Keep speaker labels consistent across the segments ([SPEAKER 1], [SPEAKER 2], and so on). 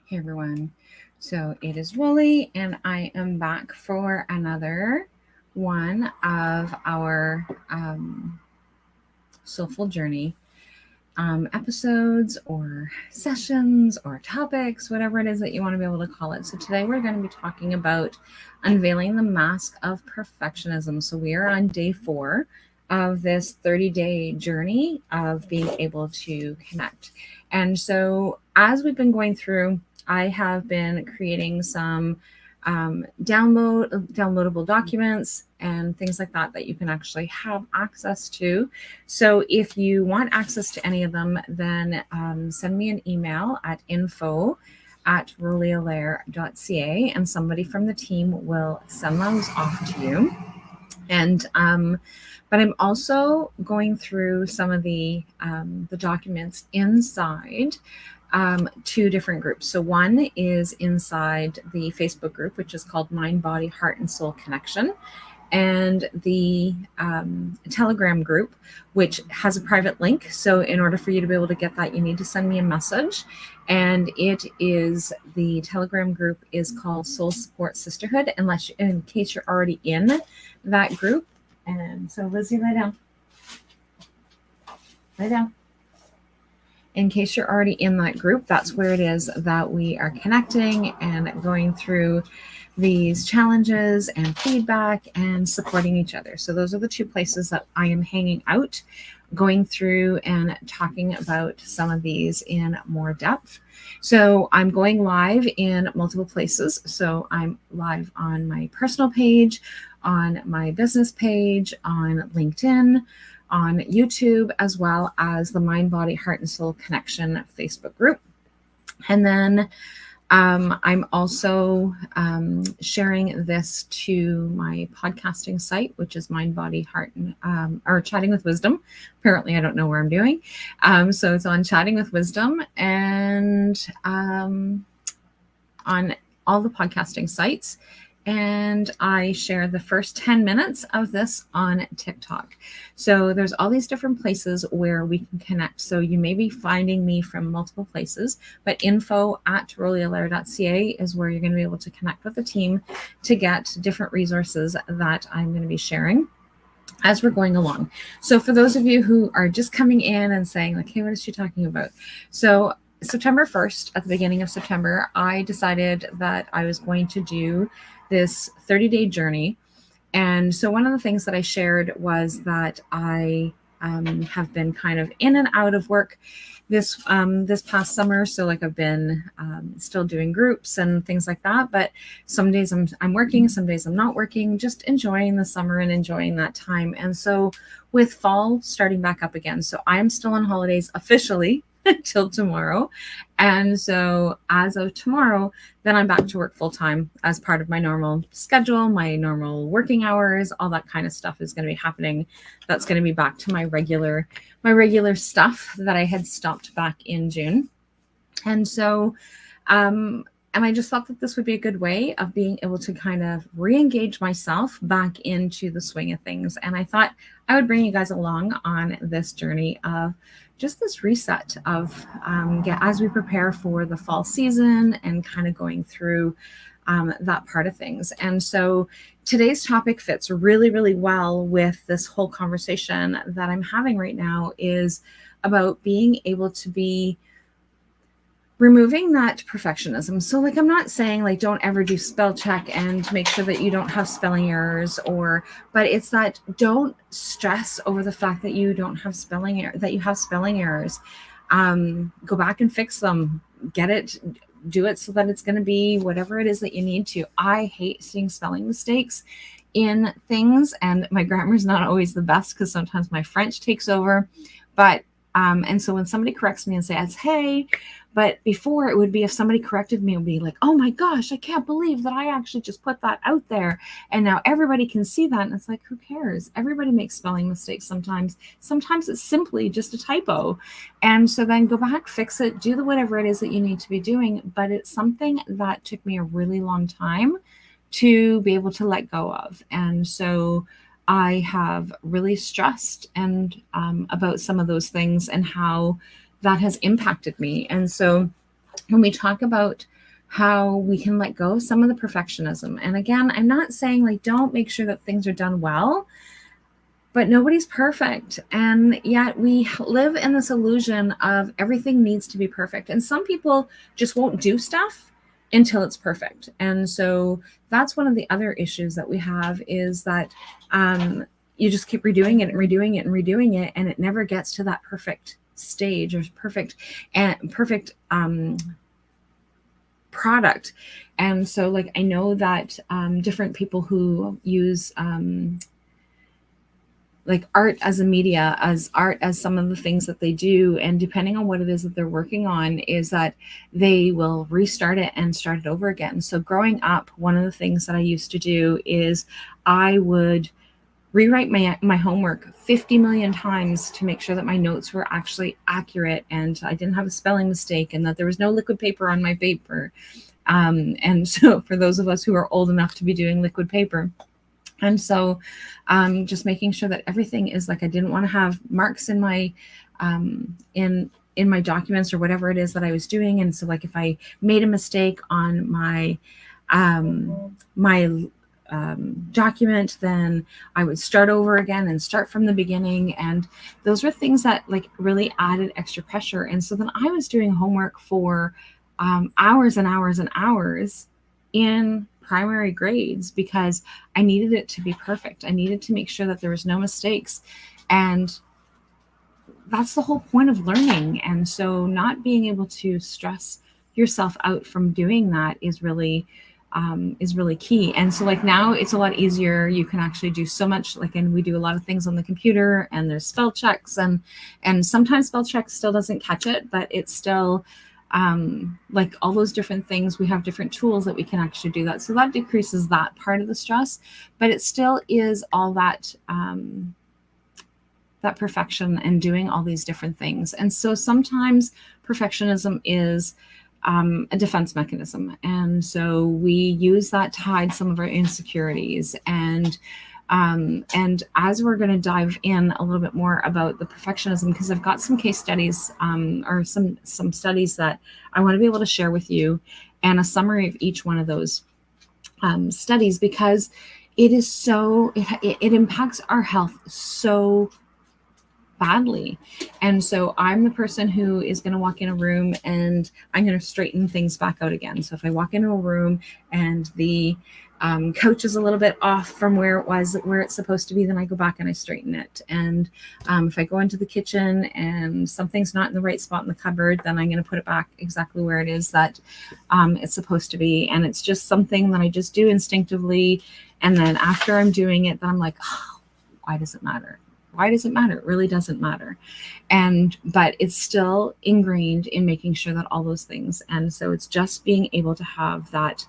[SPEAKER 1] Hey everyone. So it is Wooly, and I am back for another one of our Soulful Journey episodes or sessions or topics, whatever it is that you want to be able to call it. So today we're going to be talking about unveiling the mask of perfectionism. So we are on day 4 of this 30-day journey of being able to connect. And so as we've been going through, I have been creating some downloadable documents and things like that you can actually have access to. So if you want access to any of them, then send me an email at info@rolialair.ca and somebody from the team will send those off to you. And but I'm also going through some of the documents inside 2 different groups. So one is inside the Facebook group, which is called Mind, Body, Heart, and Soul Connection, and the Telegram group, which has a private link. So in order for you to be able to get that, you need to send me a message. And the Telegram group is called Soul Support Sisterhood, in case you're already in that group. And so Lizzie, lie down. Lie down. In case you're already in that group, that's where it is that we are connecting and going through these challenges and feedback and supporting each other. So those are the 2 places that I am hanging out, going through and talking about some of these in more depth. So I'm going live in multiple places. So I'm live on my personal page, on my business page, on LinkedIn, on YouTube, as well as the Mind, Body, Heart, and Soul Connection Facebook group. And then I'm also sharing this to my podcasting site, which is Mind, Body, Heart, and or Chatting with Wisdom. Apparently, I don't know where I'm doing. So it's on Chatting with Wisdom and on all the podcasting sites. And I share the first 10 minutes of this on TikTok. So there's all these different places where we can connect. So you may be finding me from multiple places, but info@rolialair.ca is where you're going to be able to connect with the team to get different resources that I'm going to be sharing as we're going along. So for those of you who are just coming in and saying like, hey, what is she talking about? So September 1st, at the beginning of September, I decided that I was going to do this 30-day journey. And so one of the things that I shared was that I have been kind of in and out of work this past summer. So like I've been still doing groups and things like that. But some days I'm working, some days I'm not working, just enjoying the summer and enjoying that time. And so with fall starting back up again, so I'm still on holidays officially until tomorrow. And so as of tomorrow, then I'm back to work full time as part of my normal schedule, my normal working hours, all that kind of stuff is going to be happening. That's going to be back to my regular stuff that I had stopped back in June. And so, and I just thought that this would be a good way of being able to kind of re-engage myself back into the swing of things. And I thought I would bring you guys along on this journey of just this reset of as we prepare for the fall season and kind of going through that part of things. And so today's topic fits really, really well with this whole conversation that I'm having right now, is about being able to be removing that perfectionism. So like, I'm not saying like don't ever do spell check and make sure that you don't have spelling errors, but it's that don't stress over the fact that you don't have that you have spelling errors. Go back and fix them, do it so that it's going to be whatever it is that you need to. I hate seeing spelling mistakes in things, and my grammar is not always the best because sometimes my French takes over. But and so when somebody corrects me and says, hey, but before it would be if somebody corrected me, it would be like, oh my gosh, I can't believe that I actually just put that out there. And now everybody can see that. And it's like, who cares? Everybody makes spelling mistakes sometimes. Sometimes it's simply just a typo. And so then go back, fix it, do whatever it is that you need to be doing. But it's something that took me a really long time to be able to let go of. And so I have really stressed and about some of those things and how that has impacted me. And so when we talk about how we can let go of some of the perfectionism. And again, I'm not saying like don't make sure that things are done well, but nobody's perfect. And yet we live in this illusion of everything needs to be perfect. And some people just won't do stuff until it's perfect. And so that's one of the other issues that we have, is that you just keep redoing it and redoing it and redoing it, and it never gets to that perfect stage or perfect product. And so like I know that different people who use like art as a media, as art as some of the things that they do, and depending on what it is that they're working on, is that they will restart it and start it over again. So growing up, one of the things that I used to do is I would rewrite my homework 50 million times to make sure that my notes were actually accurate and I didn't have a spelling mistake and that there was no liquid paper on my paper. And so for those of us who are old enough to be doing liquid paper, and so just making sure that everything is like, I didn't want to have marks in my in my documents or whatever it is that I was doing. And so like if I made a mistake on my document, then I would start over again and start from the beginning. And those were things that like really added extra pressure. And so then I was doing homework for hours and hours and hours in primary grades because I needed it to be perfect. I needed to make sure that there was no mistakes. And that's the whole point of learning. And so not being able to stress yourself out from doing that is really key. And so like now it's a lot easier. You can actually do so much, like, and we do a lot of things on the computer, and there's spell checks, and sometimes spell check still doesn't catch it, but it's still like all those different things. We have different tools that we can actually do that. So that decreases that part of the stress, but it still is all that that perfection and doing all these different things. And so sometimes perfectionism is a defense mechanism. And so we use that to hide some of our insecurities. And as we're going to dive in a little bit more about the perfectionism, because I've got some case studies or some studies that I want to be able to share with you, and a summary of each one of those studies, because it is so, it impacts our health so badly. And so I'm the person who is going to walk in a room and I'm going to straighten things back out again. So if I walk into a room and the couch is a little bit off from where it's supposed to be, then I go back and I straighten it. And if I go into the kitchen and something's not in the right spot in the cupboard, then I'm going to put it back exactly where it is that it's supposed to be. And it's just something that I just do instinctively. And then after I'm doing it, then I'm like, oh, why does it matter? Why does it matter? It really doesn't matter. But it's still ingrained in making sure that all those things. And so it's just being able to have that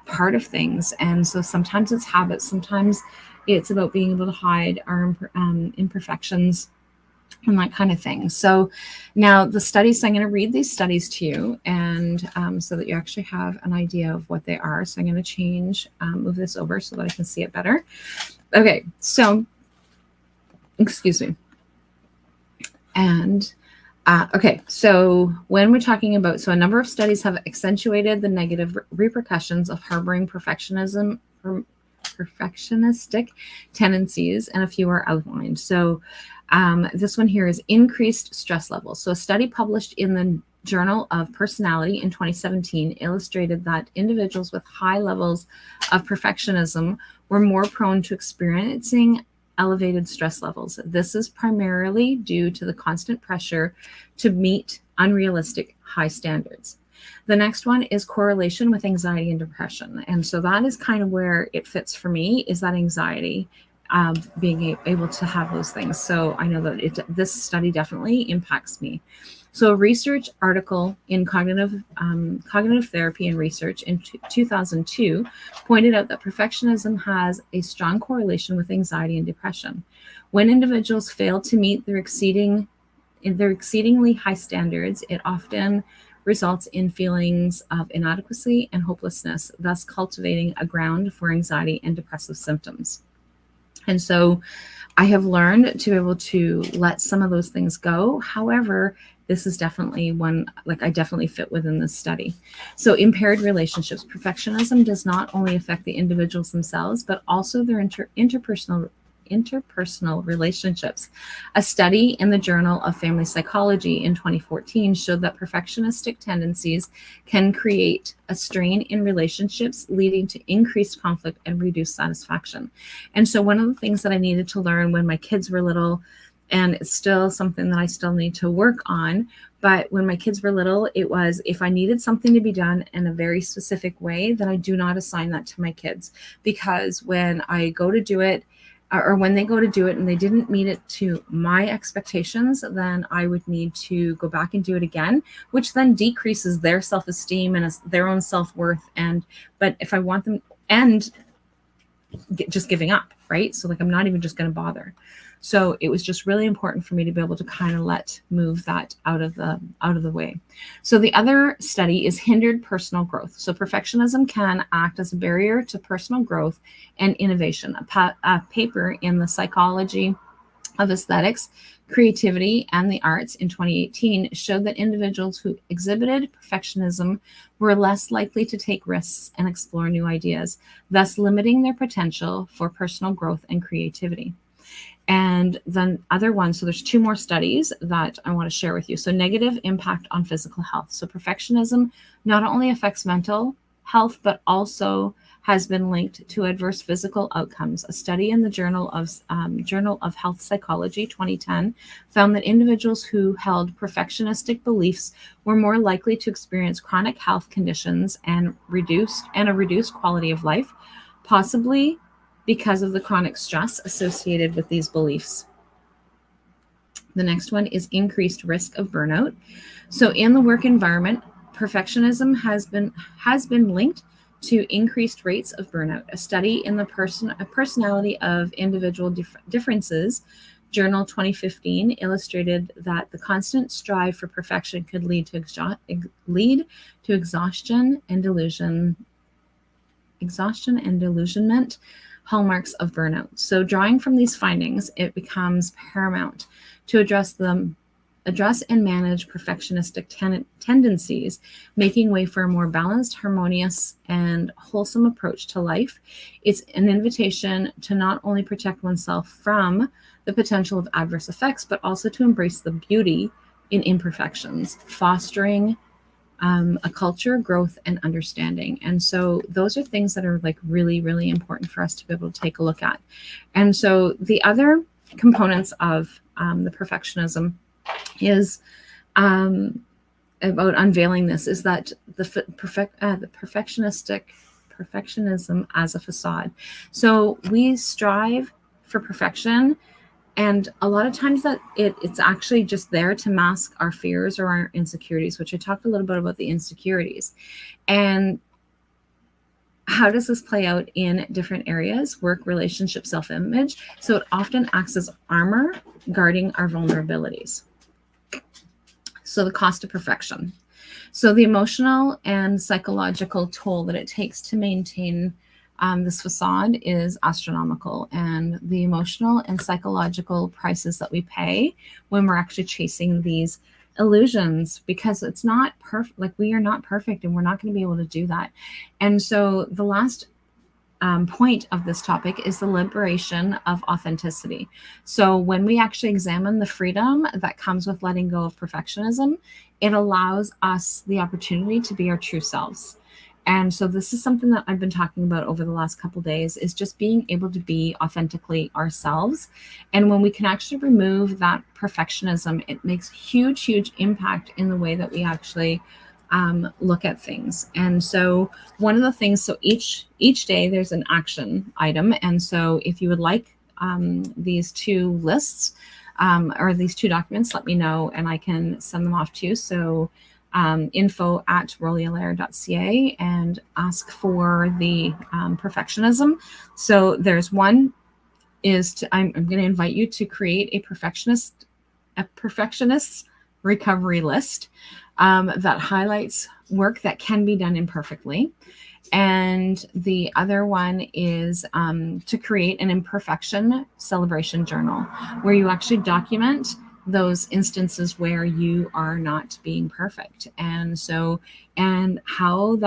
[SPEAKER 1] part of things. And so sometimes it's habits. Sometimes it's about being able to hide our imperfections and that kind of thing. So now the studies, I'm going to read these studies to you, and so that you actually have an idea of what they are. So I'm going to move this over so that I can see it better. Okay. So excuse me. And okay, so when we're talking about, so a number of studies have accentuated the negative repercussions of harboring perfectionistic tendencies, and a few are outlined. So this one here is increased stress levels. So a study published in the Journal of Personality in 2017 illustrated that individuals with high levels of perfectionism were more prone to experiencing elevated stress levels. This is primarily due to the constant pressure to meet unrealistic high standards. The next one is correlation with anxiety and depression. And so that is kind of where it fits for me, is that anxiety, being able to have those things. So I know that this study definitely impacts me. So a research article in Cognitive Therapy and Research in 2002 pointed out that perfectionism has a strong correlation with anxiety and depression. When individuals fail to meet their exceedingly high standards, it often results in feelings of inadequacy and hopelessness, thus cultivating a ground for anxiety and depressive symptoms. And so I have learned to be able to let some of those things go. However, this is definitely one, like I definitely fit within this study. So impaired relationships. Perfectionism does not only affect the individuals themselves, but also their interpersonal relationships. A study in the Journal of Family Psychology in 2014 showed that perfectionistic tendencies can create a strain in relationships, leading to increased conflict and reduced satisfaction. And so, one of the things that I needed to learn when my kids were little, and it's still something that I still need to work on. But when my kids were little, it was if I needed something to be done in a very specific way, then I do not assign that to my kids. Because when I go to do it, or when they go to do it and they didn't meet it to my expectations, then I would need to go back and do it again, which then decreases their self-esteem and their own self-worth. But if I want them, and just giving up, right? So like, I'm not even just going to bother. So it was just really important for me to be able to kind of move that out of the way. So the other study is hindered personal growth. So perfectionism can act as a barrier to personal growth and innovation. A paper in the Psychology of Aesthetics, Creativity, and the Arts in 2018 showed that individuals who exhibited perfectionism were less likely to take risks and explore new ideas, thus limiting their potential for personal growth and creativity. And then other ones, so there's two more studies that I want to share with you. So negative impact on physical health. So perfectionism not only affects mental health, but also has been linked to adverse physical outcomes. A study in the Journal of Health Psychology 2010 found that individuals who held perfectionistic beliefs were more likely to experience chronic health conditions and a reduced quality of life, possibly because of the chronic stress associated with these beliefs. The next one is increased risk of burnout. So in the work environment, perfectionism has been linked to increased rates of burnout. A study in the personality of individual differences, Journal 2015, illustrated that the constant strive for perfection could lead to exhaustion and delusionment, hallmarks of burnout. So drawing from these findings, it becomes paramount to address and manage perfectionistic tendencies, making way for a more balanced, harmonious, and wholesome approach to life. It's an invitation to not only protect oneself from the potential of adverse effects, but also to embrace the beauty in imperfections, fostering a culture, growth, and understanding. And so those are things that are like really, really important for us to be able to take a look at. And so the other components of the perfectionism is about unveiling this, is that the perfectionism as a facade. So we strive for perfection, and a lot of times that it's actually just there to mask our fears or our insecurities, which I talked a little bit about the insecurities. And how does this play out in different areas? Work, relationship, self-image. So it often acts as armor guarding our vulnerabilities. So the cost of perfection. So the emotional and psychological toll that it takes to maintain this facade is astronomical, and the emotional and psychological prices that we pay when we're actually chasing these illusions, because it's not perfect. Like, we are not perfect, and we're not going to be able to do that. And so the last point of this topic is the liberation of authenticity. So when we actually examine the freedom that comes with letting go of perfectionism, it allows us the opportunity to be our true selves. And so this is something that I've been talking about over the last couple of days, is just being able to be authentically ourselves. And when we can actually remove that perfectionism, it makes huge impact in the way that we actually look at things. And so one of the things, so each day there's an action item. And so if you would like these two lists or these two documents, let me know and I can send them off to you. So info@rolialair.ca, and ask for the perfectionism. So there's one is I'm going to invite you to create a perfectionist recovery list that highlights work that can be done imperfectly. And the other one is to create an imperfection celebration journal, where you actually document those instances where you are not being perfect. And so, and how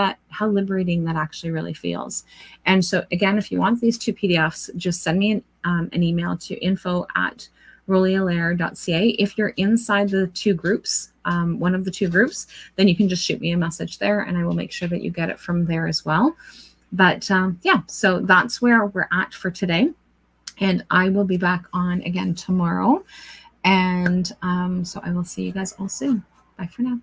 [SPEAKER 1] liberating that actually really feels. And so again, if you want these 2 PDFs, just send me an email to info@rolialair.ca. If you're inside the 2 groups, one of the 2 groups, then you can just shoot me a message there and I will make sure that you get it from there as well. But yeah, so that's where we're at for today. And I will be back on again tomorrow. And so I will see you guys all soon. Bye for now.